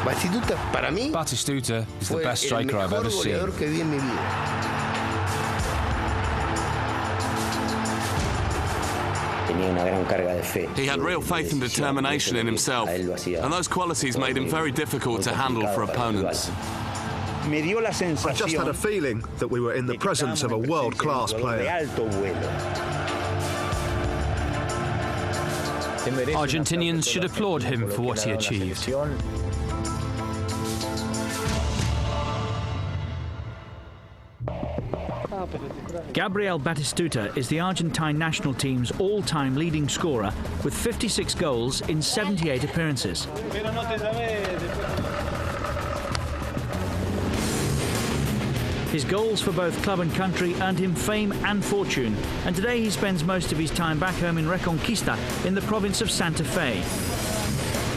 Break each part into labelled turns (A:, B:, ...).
A: Batistuta is the best striker I've ever seen.
B: He had real faith and determination in himself, and those qualities made him very difficult to handle for opponents.
C: I just had a feeling that we were in the presence of a world-class player.
D: Argentinians should applaud him for what he achieved. Gabriel Batistuta is the Argentine national team's all-time leading scorer with 56 goals in 78 appearances. His goals for both club and country earned him fame and fortune, and today he spends most of his time back home in Reconquista in the province of Santa Fe.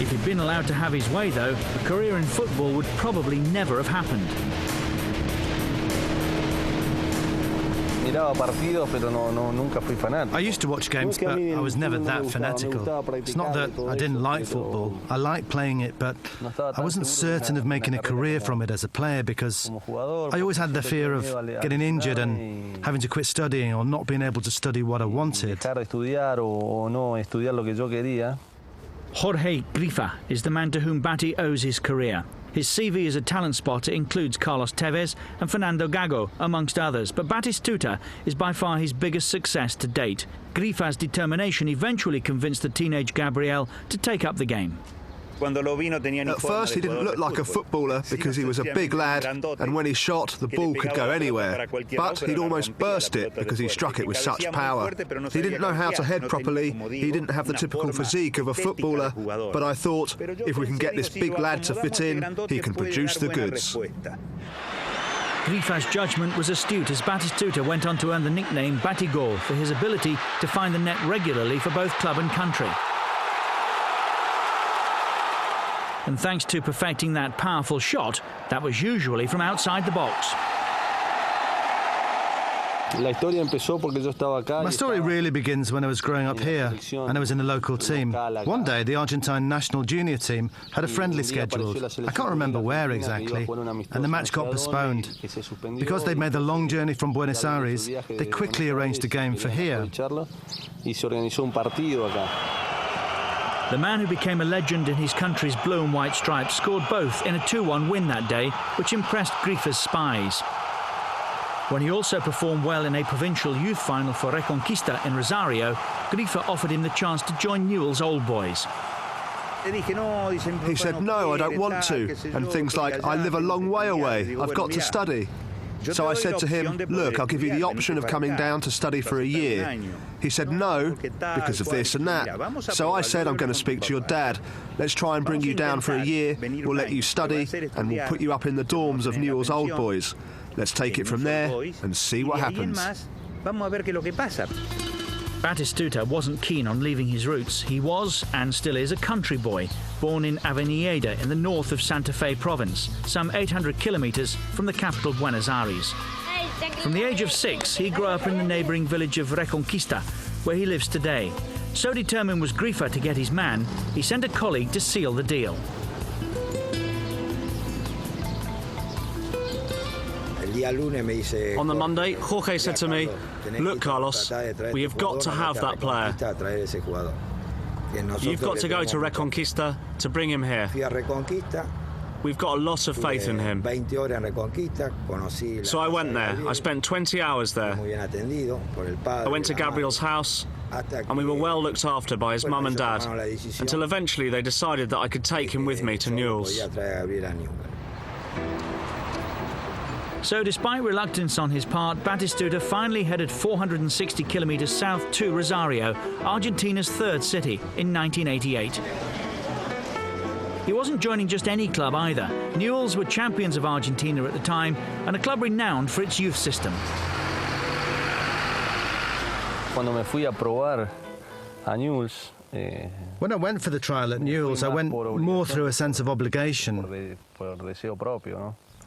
D: If he'd been allowed to have his way, though, a career in football would probably never have happened.
E: I used to watch games, but I was never that fanatical. It's not that I didn't like football. I liked playing it, but I wasn't certain of making a career from it as a player because I always had the fear of getting injured and having to quit studying or not being able to study what I wanted.
D: Jorge Grifa is the man to whom Bati owes his career. His CV as a talent spotter includes Carlos Tevez and Fernando Gago, amongst others, but Batistuta is by far his biggest success to date. Grifa's determination eventually convinced the teenage Gabriel to take up the game.
C: At first he didn't look like a footballer because he was a big lad, and when he shot, the ball could go anywhere. But he'd almost burst it because he struck it with such power. He didn't know how to head properly, he didn't have the typical physique of a footballer, but I thought, if we can get this big lad to fit in, he can produce the goods.
D: Grifa's judgment was astute as Batistuta went on to earn the nickname Batigol for his ability to find the net regularly for both club and country. And thanks to perfecting that powerful shot, that was usually from outside the box.
E: My story really begins when I was growing up here and I was in the local team. One day, the Argentine national junior team had a friendly scheduled. I can't remember where exactly, and the match got postponed. Because they'd made the long journey from Buenos Aires, they quickly arranged a game for here.
D: The man who became a legend in his country's blue and white stripes scored both in a 2-1 win that day, which impressed Grifa's spies. When he also performed well in a provincial youth final for Reconquista in Rosario, Grifa offered him the chance to join Newell's Old Boys.
C: He said, no, I don't want to, and things like, I live a long way away, I've got to study. So I said to him, look, I'll give you the option of coming down to study for a year. He said no, because of this and that. So I said, I'm going to speak to your dad. Let's try and bring you down for a year. We'll let you study, and we'll put you up in the dorms of Newell's Old Boys. Let's take it from there and see what happens.
D: Batistuta wasn't keen on leaving his roots. He was, and still is, a country boy, born in Avenida in the north of Santa Fe province, some 800 kilometers from the capital Buenos Aires. From the age of 6, he grew up in the neighboring village of Reconquista, where he lives today. So determined was Grifa to get his man, he sent a colleague to seal the deal.
B: On the Monday, Jorge said to me, look, Carlos, we have got to have that player. You've got to go to Reconquista to bring him here. We've got a lot of faith in him. So I went there. I spent 20 hours there. I went to Gabriel's house, and we were well looked after by his mum and dad, until eventually they decided that I could take him with me to Newell's.
D: So despite reluctance on his part, Batistuta finally headed 460 kilometers south to Rosario, Argentina's third city, in 1988. He wasn't joining just any club either. Newell's were champions of Argentina at the time and a club renowned for its youth system.
E: When I went for the trial at Newell's, I went more through a sense of obligation.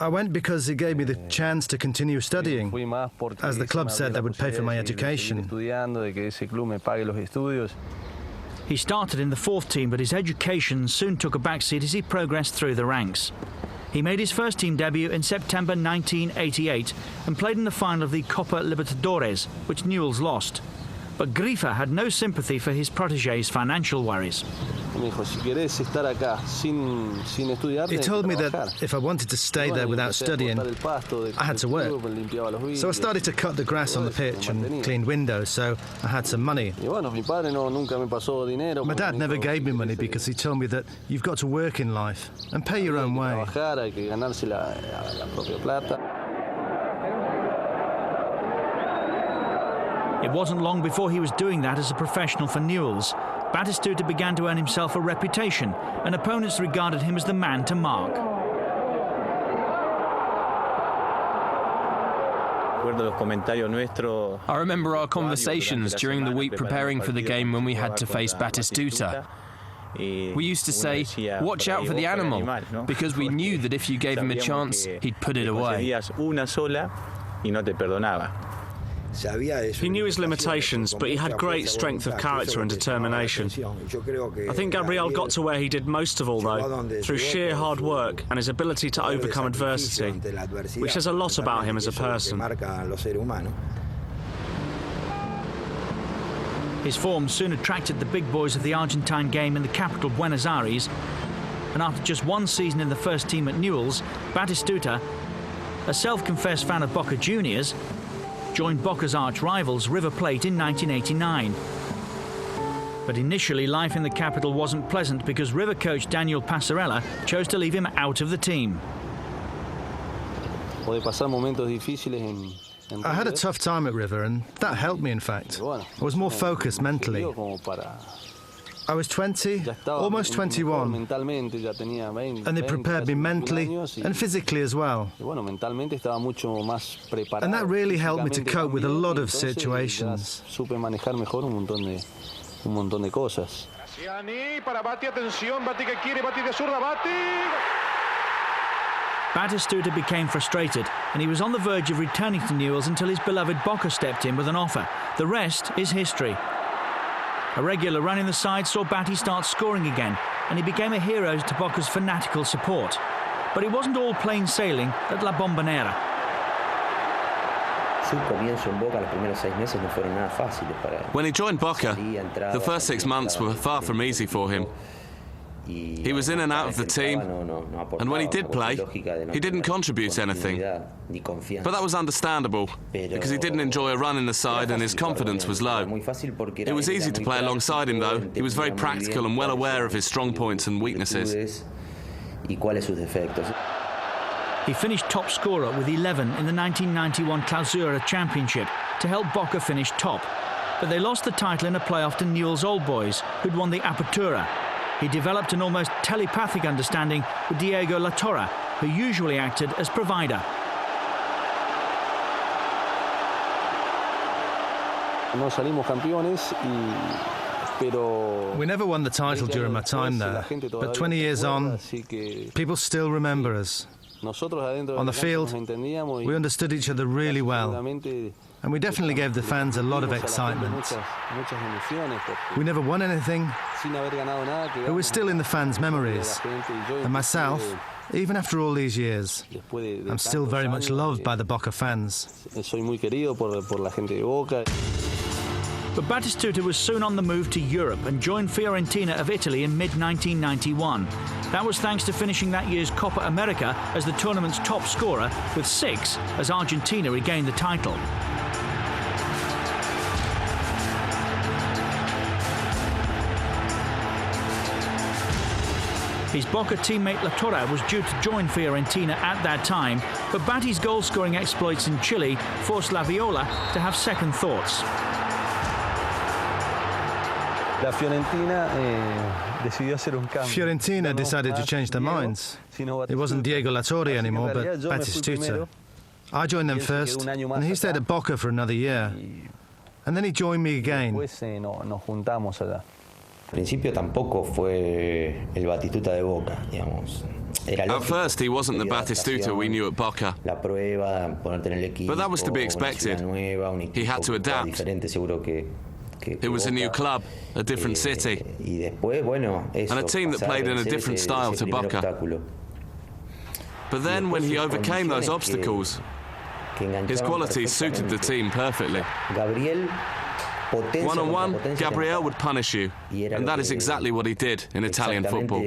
E: I went because it gave me the chance to continue studying, as the club said they would pay for my education.
D: He started in the fourth team, but his education soon took a backseat as he progressed through the ranks. He made his first team debut in September 1988 and played in the final of the Copa Libertadores, which Newell's lost. But Grifo had no sympathy for his protégé's financial worries.
E: He told me that if I wanted to stay there without studying, I had to work. So I started to cut the grass on the pitch and clean windows, so I had some money. My dad never gave me money because he told me that you've got to work in life and pay your own way.
D: It wasn't long before he was doing that as a professional for Newell's. Batistuta began to earn himself a reputation, and opponents regarded him as the man to mark.
A: I remember our conversations during the week preparing for the game when we had to face Batistuta. We used to say, watch out for the animal, because we knew that if you gave him a chance, he'd put it away.
B: He knew his limitations, but he had great strength of character and determination. I think Gabriel got to where he did most of all, though, through sheer hard work and his ability to overcome adversity, which says a lot about him as a person.
D: His form soon attracted the big boys of the Argentine game in the capital, Buenos Aires, and after just one season in the first team at Newell's, Batistuta, a self-confessed fan of Boca Juniors, joined Boca's arch-rivals River Plate in 1989. But initially, life in the capital wasn't pleasant because River coach Daniel Passarella chose to leave him out of the team.
E: I had a tough time at River, and that helped me, in fact. I was more focused mentally. I was 20, almost 21, and they prepared me mentally and physically as well. And that really helped me to cope with a lot of situations.
D: Batistuta became frustrated, and he was on the verge of returning to Newell's until his beloved Boca stepped in with an offer. The rest is history. A regular run in the side saw Bati start scoring again, and he became a hero to Boca's fanatical support. But it wasn't all plain sailing at La Bombonera.
F: When he joined Boca, the first 6 months were far from easy for him. He was in and out of the team, and when he did play, he didn't contribute anything. But that was understandable, because he didn't enjoy a run in the side and his confidence was low. It was easy to play alongside him, though. He was very practical and well aware of his strong points and weaknesses.
D: He finished top scorer with 11 in the 1991 Clausura Championship to help Boca finish top. But they lost the title in a playoff to Newell's Old Boys, who'd won the Apertura. He developed an almost telepathic understanding with Diego La Torre, who usually acted as provider.
E: We never won the title during my time there, but 20 years on, people still remember us. On the field, we understood each other really well, and we definitely gave the fans a lot of excitement. We never won anything, but we're still in the fans' memories. And myself, even after all these years, I'm still very much loved by the Boca fans.
D: But Batistuta was soon on the move to Europe and joined Fiorentina of Italy in mid-1991. That was thanks to finishing that year's Copa America as the tournament's top scorer with 6 as Argentina regained the title. His Boca teammate La Torre was due to join Fiorentina at that time, but Bati's goal-scoring exploits in Chile forced La Viola to have second thoughts.
E: Fiorentina decided to change their minds. It wasn't Diego La Torre anymore, but Batistuta. I joined them first, and he stayed at Boca for another year. And then he joined me again.
F: At first, he wasn't the Batistuta we knew at Boca. But that was to be expected. He had to adapt. It was a new club, a different city, and a team that played in a different style to Boca. But then, when he overcame those obstacles, his qualities suited the team perfectly. One-on-one, Gabriel would punish you, and that is exactly what he did in Italian football.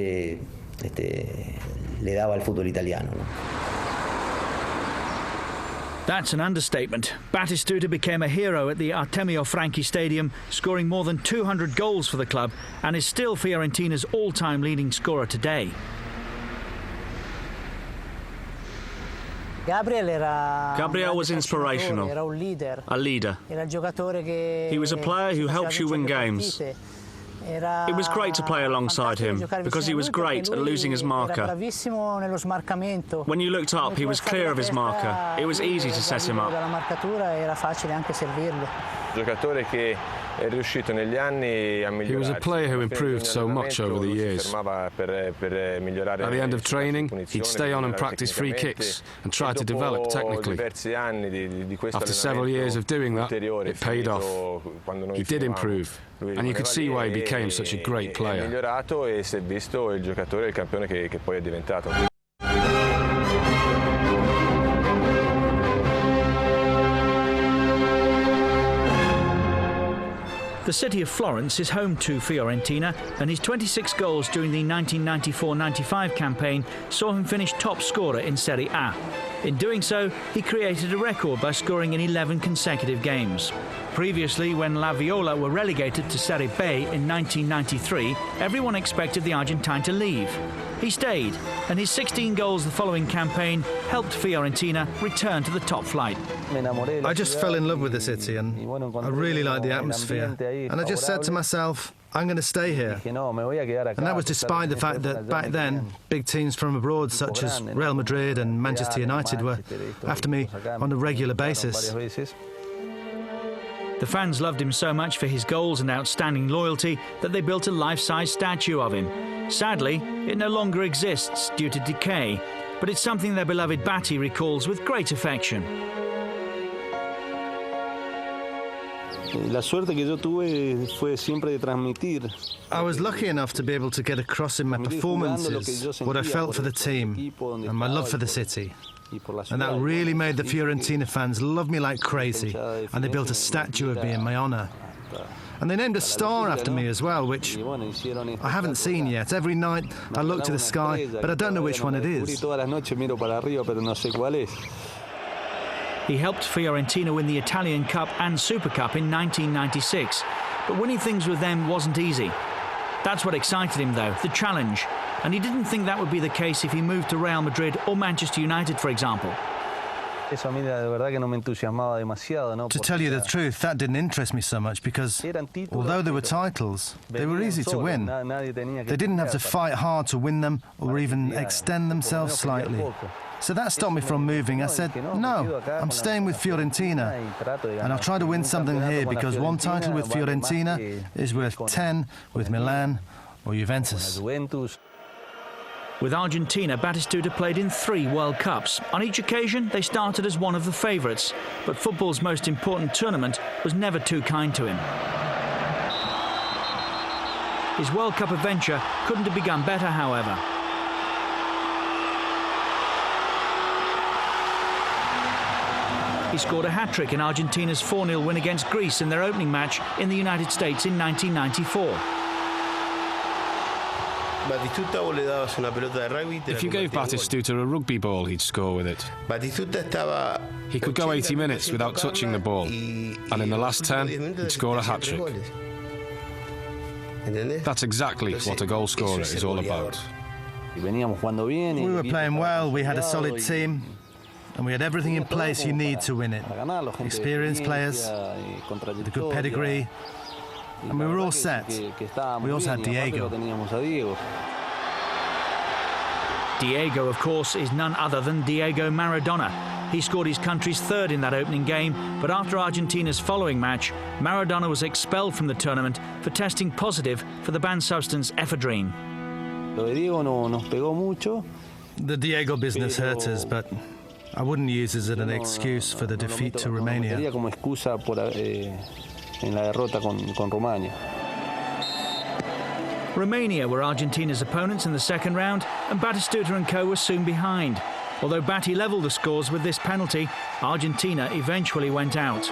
D: That's an understatement. Batistuta became a hero at the Artemio Franchi Stadium, scoring more than 200 goals for the club, and is still Fiorentina's all-time leading scorer today.
B: Gabriel was inspirational, a leader. He was a player who helps you win games. It was great to play alongside him because he was great at losing his marker. When you looked up, he was clear of his marker. It was easy to set him up.
G: He was a player who improved so much over the years. At the end of training, he'd stay on and practice free kicks and try to develop technically. After several years of doing that, it paid off. He did improve, and you could see why he became such a great player.
D: The city of Florence is home to Fiorentina, and his 26 goals during the 1994-95 campaign saw him finish top scorer in Serie A. In doing so, he created a record by scoring in 11 consecutive games. Previously, when La Viola were relegated to Serie B in 1993, everyone expected the Argentine to leave. He stayed, and his 16 goals the following campaign helped Fiorentina return to the top flight.
E: I just fell in love with the city, and I really liked the atmosphere. And I just said to myself, I'm going to stay here. And that was despite the fact that back then, big teams from abroad such as Real Madrid and Manchester United were after me on a regular basis.
D: The fans loved him so much for his goals and outstanding loyalty that they built a life-size statue of him. Sadly, it no longer exists due to decay, but it's something their beloved Bati recalls with great affection.
E: I was lucky enough to be able to get across in my performances what I felt for the team and my love for the city. And that really made the Fiorentina fans love me like crazy, and they built a statue of me in my honour. And they named a star after me as well, which I haven't seen yet. Every night I look to the sky, but I don't know which one it is.
D: He helped Fiorentina win the Italian Cup and Super Cup in 1996, but winning things with them wasn't easy. That's what excited him though, the challenge, and he didn't think that would be the case if he moved to Real Madrid or Manchester United, for example.
E: To tell you the truth, that didn't interest me so much because, although there were titles, they were easy to win. They didn't have to fight hard to win them or even extend themselves slightly. So that stopped me from moving. I said, no, I'm staying with Fiorentina, and I'll try to win something here because one title with Fiorentina is worth 10 with Milan or Juventus.
D: With Argentina, Batistuta played in 3 World Cups. On each occasion, they started as one of the favourites, but football's most important tournament was never too kind to him. His World Cup adventure couldn't have begun better, however. He scored a hat-trick in Argentina's 4-0 win against Greece in their opening match in the United States in 1994.
G: If you gave Batistuta a rugby ball, he'd score with it. He could go 80 minutes without touching the ball, and in the last 10, he'd score a hat-trick. That's exactly what a goal scorer is all about.
E: We were playing well, we had a solid team, and we had everything in place you need to win it. Experienced players, with a good pedigree, and we were all set. We also had Diego.
D: Diego, of course, is none other than Diego Maradona. He scored his country's 3rd in that opening game, but after Argentina's following match, Maradona was expelled from the tournament for testing positive for the banned substance ephedrine.
E: The Diego business hurt us, but I wouldn't use it as an excuse for the defeat to Romania.
H: en la derrota con Rumania.
D: Romania were Argentina's opponents in the second round, and Batistuta and co were soon behind. Although Bati levelled the scores with this penalty, Argentina eventually went out.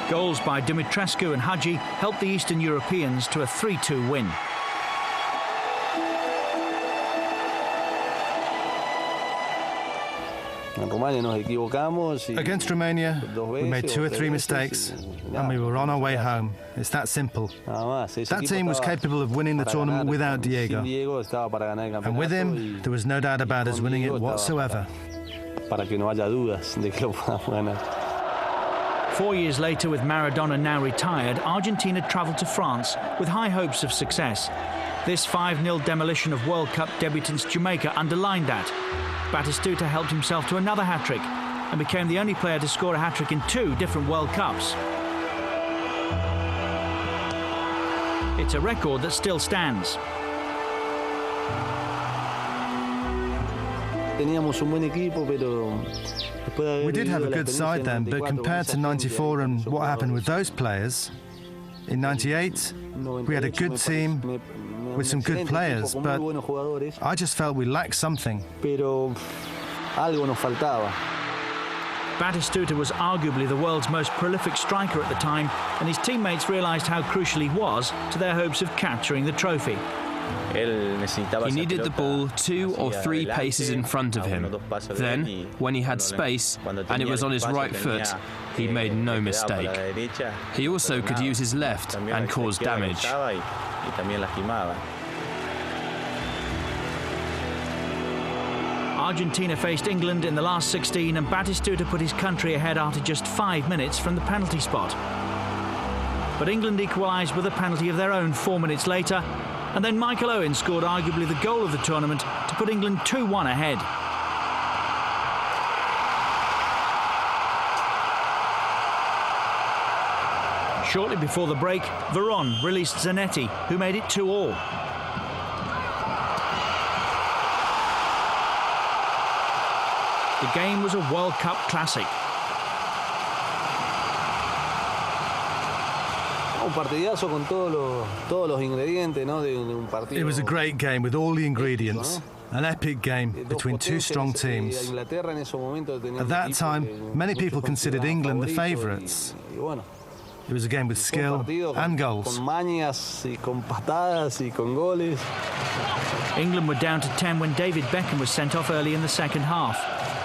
D: Goals by Dumitrescu and Hadji helped the Eastern Europeans to a 3-2 win.
E: Against Romania, we made 2 or 3 mistakes and we were on our way home. It's that simple. That team was capable of winning the tournament without Diego. And with him, there was no doubt about us winning it whatsoever.
D: 4 years later, with Maradona now retired, Argentina travelled to France with high hopes of success. This 5-0 demolition of World Cup debutants Jamaica underlined that. Batistuta helped himself to another hat-trick and became the only player to score a hat-trick in 2 different World Cups. It's a record that still stands.
E: We did have a good side then, but compared to 94 and what happened with those players, in 98, we had a good team with some good players, but I just felt we lacked something.
D: Batistuta was arguably the world's most prolific striker at the time, and his teammates realised how crucial he was to their hopes of capturing the trophy.
A: He needed the ball 2 or 3 paces in front of him. Then, when he had space and it was on his right foot, he made no mistake. He also could use his left and cause damage.
D: Argentina faced England in the last 16, and Batistuta put his country ahead after just 5 minutes from the penalty spot. But England equalised with a penalty of their own 4 minutes later, and then Michael Owen scored arguably the goal of the tournament to put England 2-1 ahead. Shortly before the break, Veron released Zanetti, who made it 2-2. The game was a World Cup classic.
E: It was a great game with all the ingredients. An epic game between 2 strong teams. At that time, many people considered England the favourites. It was a game with skill and goals.
D: England were down to 10 when David Beckham was sent off early in the second half.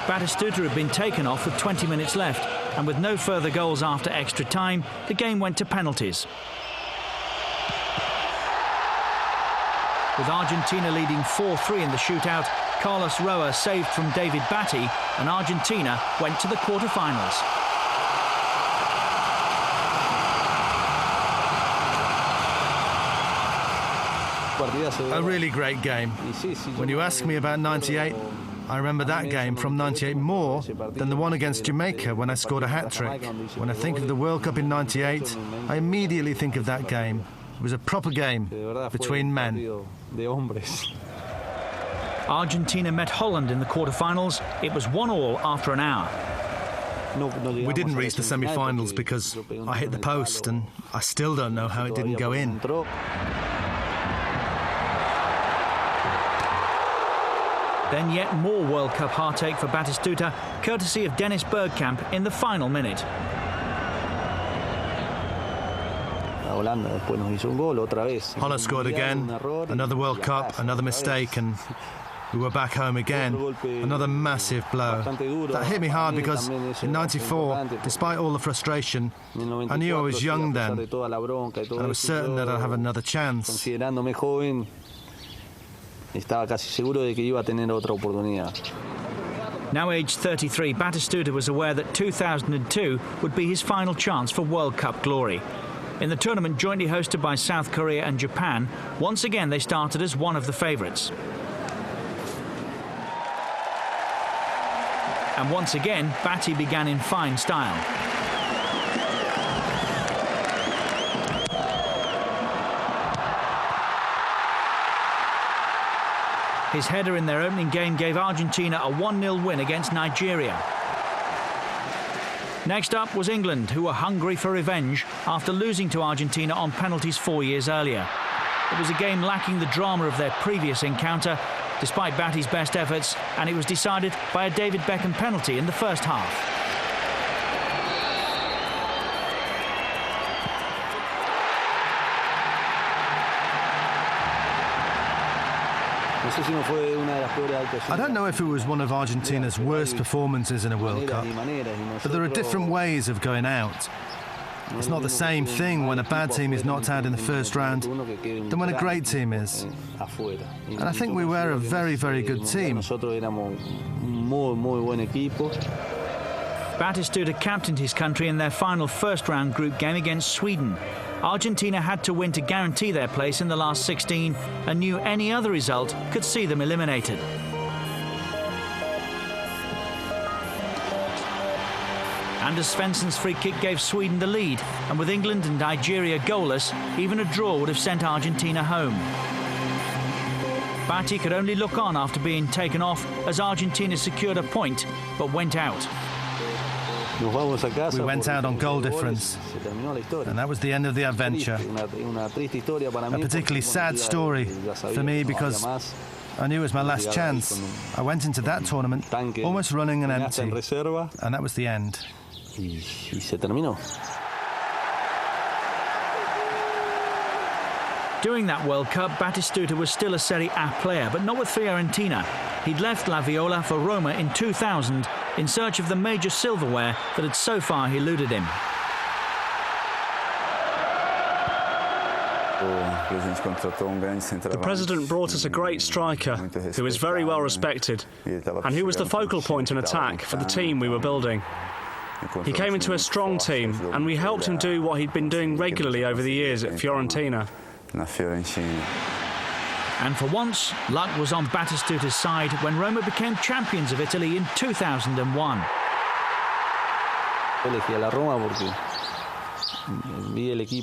D: Batistuta had been taken off with 20 minutes left, and with no further goals after extra time, the game went to penalties. With Argentina leading 4-3 in the shootout, Carlos Roa saved from David Batty, and Argentina went to the quarter-finals.
E: A really great game. When you ask me about 98, I remember that game from 98 more than the one against Jamaica when I scored a hat-trick. When I think of the World Cup in 98, I immediately think of that game. It was a proper game between men.
D: Argentina met Holland in the quarter-finals. It was 1-1 after an hour.
E: We didn't reach the semi-finals because I hit the post, and I still don't know how it didn't go in.
D: Then yet more World Cup heartache for Batistuta, courtesy of Dennis Bergkamp in the final minute.
E: Holland scored again, another World Cup, another mistake, and we were back home again. Another massive blow. That hit me hard because in 94, despite all the frustration, I knew I was young then, and I was certain that I'd have another chance.
D: Now aged 33, Batistuta was aware that 2002 would be his final chance for World Cup glory. In the tournament jointly hosted by South Korea and Japan, once again they started as one of the favourites. And once again, Batty began in fine style. His header in their opening game gave Argentina a 1-0 win against Nigeria. Next up was England, who were hungry for revenge after losing to Argentina on penalties 4 years earlier. It was a game lacking the drama of their previous encounter, despite Batty's best efforts, and it was decided by a David Beckham penalty in the first half.
E: I don't know if it was one of Argentina's worst performances in a World Cup, but there are different ways of going out. It's not the same thing when a bad team is knocked out in the first round than when a great team is. And I think we were a very, very good team.
D: Batistuta captained his country in their final first-round group game against Sweden. Argentina had to win to guarantee their place in the last 16 and knew any other result could see them eliminated. Anders Svensson's free kick gave Sweden the lead, and with England and Nigeria goalless, even a draw would have sent Argentina home. Batty could only look on after being taken off as Argentina secured a point, but went out.
E: We went out on goal difference, and that was the end of the adventure. A particularly sad story for me because I knew it was my last chance. I went into that tournament almost running and empty, and that was the end.
D: During that World Cup, Batistuta was still a Serie A player, but not with Fiorentina. He'd left La Viola for Roma in 2000 in search of the major silverware that had so far eluded him.
B: The president brought us a great striker who is very well respected and who was the focal point in attack for the team we were building. He came into a strong team and we helped him do what he'd been doing regularly over the years at Fiorentina.
D: And for once, luck was on Batistuta's side when Roma became champions of Italy in 2001.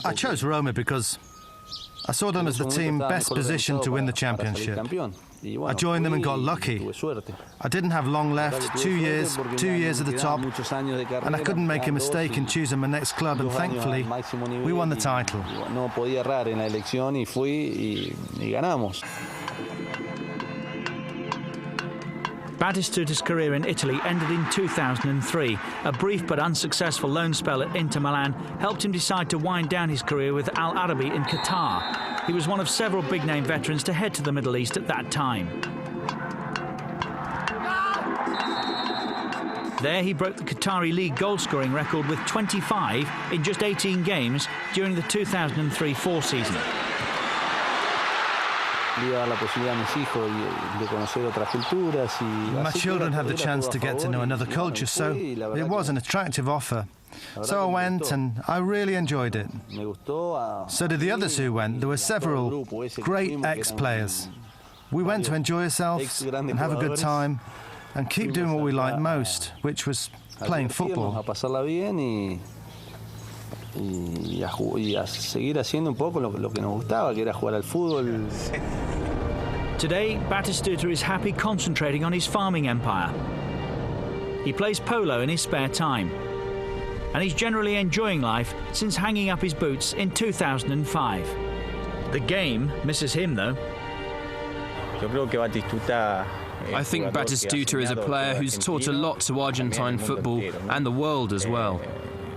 E: I chose Roma because I saw them as the team best positioned to win the championship. I joined them and got lucky. I didn't have long left, 2 years at the top, and I couldn't make a mistake in choosing my next club, and thankfully, we won the title.
D: Batistuta's career in Italy ended in 2003. A brief but unsuccessful loan spell at Inter Milan helped him decide to wind down his career with Al Arabi in Qatar. He was one of several big-name veterans to head to the Middle East at that time. There he broke the Qatari League goal-scoring record with 25 in just 18 games during the 2003-04 season.
E: My children had the chance to get to know another culture, so it was an attractive offer. So I went and I really enjoyed it. So did the others who went. There were several great ex-players. We went to enjoy ourselves and have a good time and keep doing what we like most, which was playing football.
D: Today, Batistuta is happy concentrating on his farming empire. He plays polo in his spare time, and he's generally enjoying life since hanging up his boots in 2005. The game misses him, though.
A: I think Batistuta is a player who's taught a lot to Argentine football and the world as well.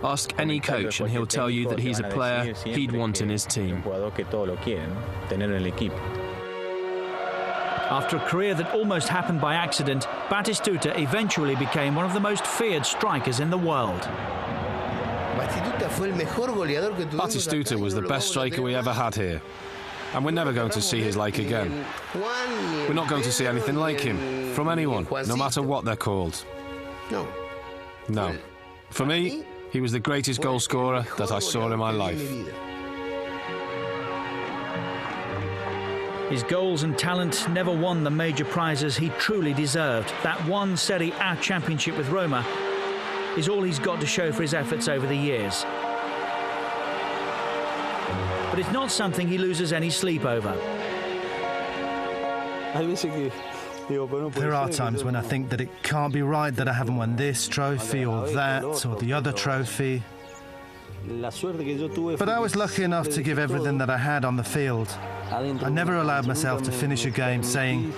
A: Ask any coach and he'll tell you that he's a player he'd want in his team.
D: After a career that almost happened by accident, Batistuta eventually became one of the most feared strikers in the world.
G: Batistuta was the best striker we ever had here, and we're never going to see his like again. We're not going to see anything like him from anyone, no matter what they're called. No. For me, he was the greatest goal scorer that I saw in my life.
D: His goals and talent never won the major prizes he truly deserved. That one Serie A championship with Roma is all he's got to show for his efforts over the years. But it's not something he loses any sleep over.
E: There are times when I think that it can't be right that I haven't won this trophy or that or the other trophy. But I was lucky enough to give everything that I had on the field. I never allowed myself to finish a game saying,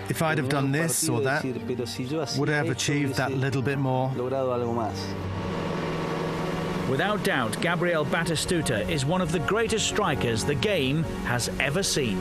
E: if I'd have done this or that, would I have achieved that little bit more?
D: Without doubt, Gabriel Batistuta is one of the greatest strikers the game has ever seen.